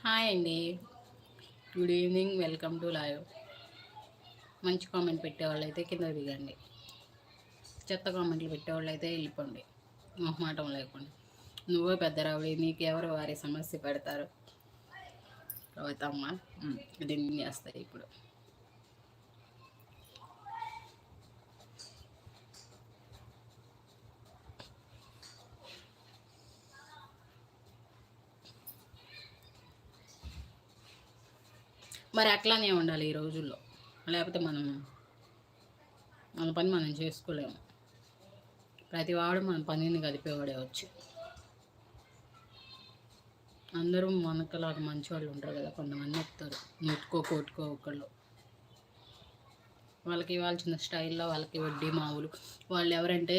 Hi అండి. Good evening. Welcome to live. మంచి comment పెట్టేవాళ్ళు అయితే కింద దిగండి. చెత్త కామెంట్లు పెట్టేవాళ్ళు అయితే వెళ్ళిపోండి. మొహమాటం లేకుండా. నువ్వే పెద్ద రావుడి, నీకెవరు వారి సమస్య పెడతారు. అవుతమ్మా దీన్ని చేస్తాయి ఇప్పుడు. మరి అట్లానే ఉండాలి ఈ రోజుల్లో. లేకపోతే మన పని మనం చేసుకోలేము. ప్రతివాడు మన పనిని గడిపేవాడే వచ్చి. అందరూ మనకలాగా మంచి వాళ్ళు ఉంటారు కదా, కొంతమంది వస్తారు కోటుకో ఒకళ్ళు. వాళ్ళకి ఇవ్వాల్సిన స్టైల్లో వాళ్ళకి వడ్డీ మావులు. వాళ్ళు ఎవరంటే